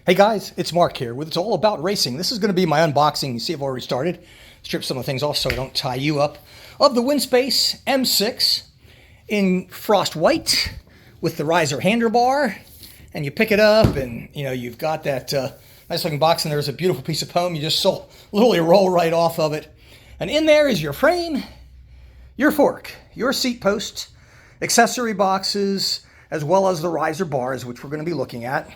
Hey guys, it's Mark here with It's All About Racing. This is going to be my unboxing. You see I've already started. Strip some of the things off so I don't tie you up. Of the Winspace M6 in frost white with the riser handlebar. And you pick it up and you've got that nice looking box and there's a beautiful piece of foam. You just literally roll right off of it. And in there is your frame, your fork, your seat post, accessory boxes, as well as the riser bars, which we're going to be looking at.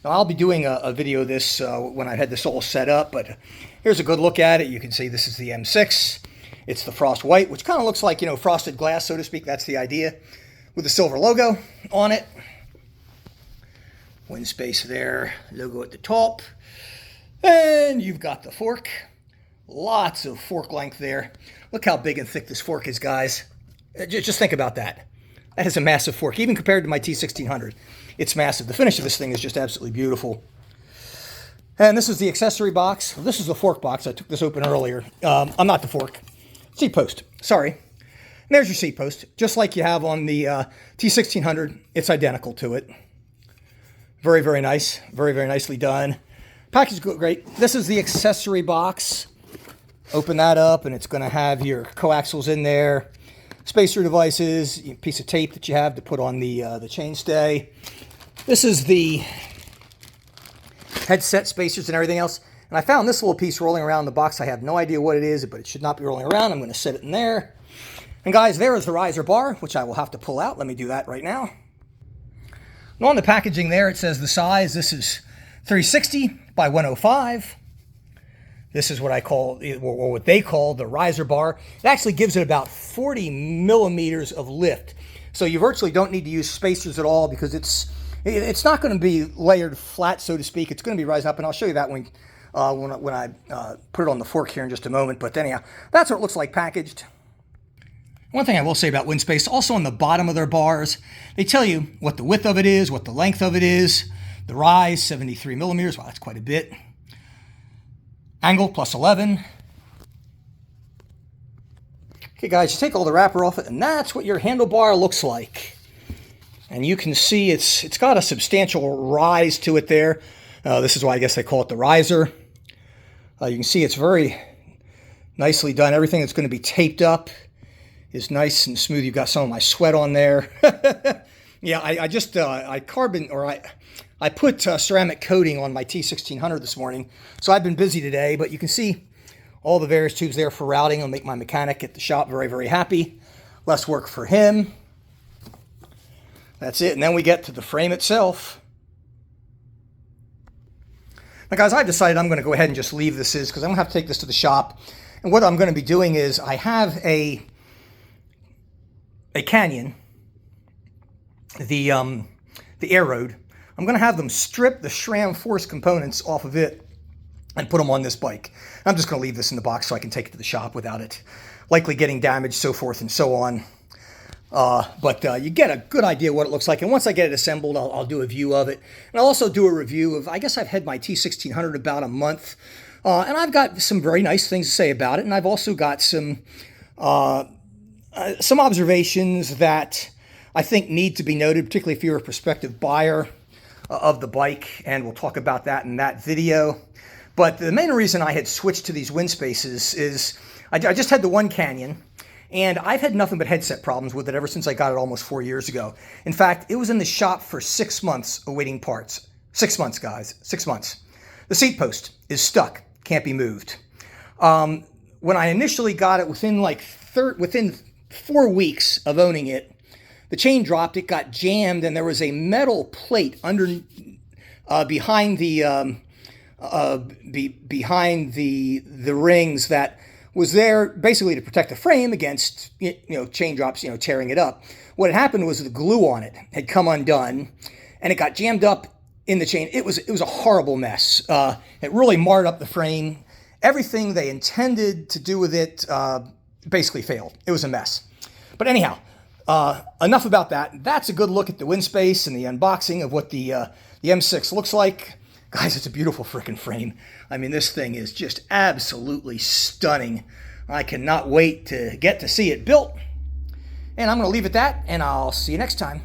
Now, I'll be doing a video of this when I had this all set up, but here's a good look at it. You can see this is the M6. It's the frost white, which kind of looks like, frosted glass, so to speak. That's the idea, with the silver logo on it. Winspace there, logo at the top. And you've got the fork. Lots of fork length there. Look how big and thick this fork is, guys. Just think about that. That is a massive fork, even compared to my T1600. It's massive. The finish of this thing is just absolutely beautiful. And this is the accessory box. This is the fork box. I took this open earlier. I'm not the fork. Seat post. Sorry. And there's your seat post. Just like you have on the T1600. It's identical to it. Very, very nice. Very, very nicely done. Package great. This is the accessory box. Open that up and it's going to have your coaxials in there. Spacer devices, a piece of tape that you have to put on the chainstay. This is the headset spacers and everything else. And I found this little piece rolling around in the box. I have no idea what it is, but it should not be rolling around. I'm going to set it in there. And guys, there is the riser bar, which I will have to pull out. Let me do that right now. And on the packaging there, it says the size. This is 360 by 105. This is what I call, or what they call, the riser bar. It actually gives it about 40 millimeters of lift. So you virtually don't need to use spacers at all because it's not going to be layered flat, so to speak. It's going to be rising up, and I'll show you that when I put it on the fork here in just a moment. But anyhow, that's what it looks like packaged. One thing I will say about Winspace, also on the bottom of their bars, they tell you what the width of it is, what the length of it is. The rise, 73 millimeters. Wow, that's quite a bit. Angle, plus 11. Okay, guys, you take all the wrapper off it, and that's what your handlebar looks like. And you can see it's got a substantial rise to it there. This is why I guess they call it the riser. You can see it's very nicely done. Everything that's going to be taped up is nice and smooth. You've got some of my sweat on there. Yeah, I put ceramic coating on my T1600 this morning, so I've been busy today, but you can see all the various tubes there for routing. It'll make my mechanic at the shop very, very happy. Less work for him. That's it, and then we get to the frame itself. Now, guys, I've decided I'm going to go ahead and just leave this because I'm going to have to take this to the shop, and what I'm going to be doing is I have a Canyon, the air road. I'm going to have them strip the SRAM Force components off of it and put them on this bike. I'm just going to leave this in the box so I can take it to the shop without it likely getting damaged, so forth and so on. But you get a good idea what it looks like. And once I get it assembled, I'll do a view of it. And I'll also do a review of, I guess I've had my T1600 about a month. And I've got some very nice things to say about it. And I've also got some observations that I think need to be noted, particularly if you're a prospective buyer of the bike, and we'll talk about that in that video. But the main reason I had switched to these Winspaces is I just had the one Canyon, and I've had nothing but headset problems with it ever since I got it almost 4 years ago. In fact, it was in the shop for 6 months awaiting parts. 6 months, guys. 6 months. The seat post is stuck. Can't be moved. When I initially got it, within 4 weeks of owning it, the chain dropped, it got jammed, and there was a metal plate behind the rings that was there basically to protect the frame against chain drops, tearing it up. What had happened was the glue on it had come undone, and it got jammed up in the chain. It was a horrible mess. It really marred up the frame. Everything they intended to do with it basically failed. It was a mess. But anyhow, enough about that. That's a good look at the Winspace and the unboxing of what the M6 looks like. Guys, it's a beautiful freaking frame. I mean, this thing is just absolutely stunning. I cannot wait to get to see it built. And I'm going to leave it at that, and I'll see you next time.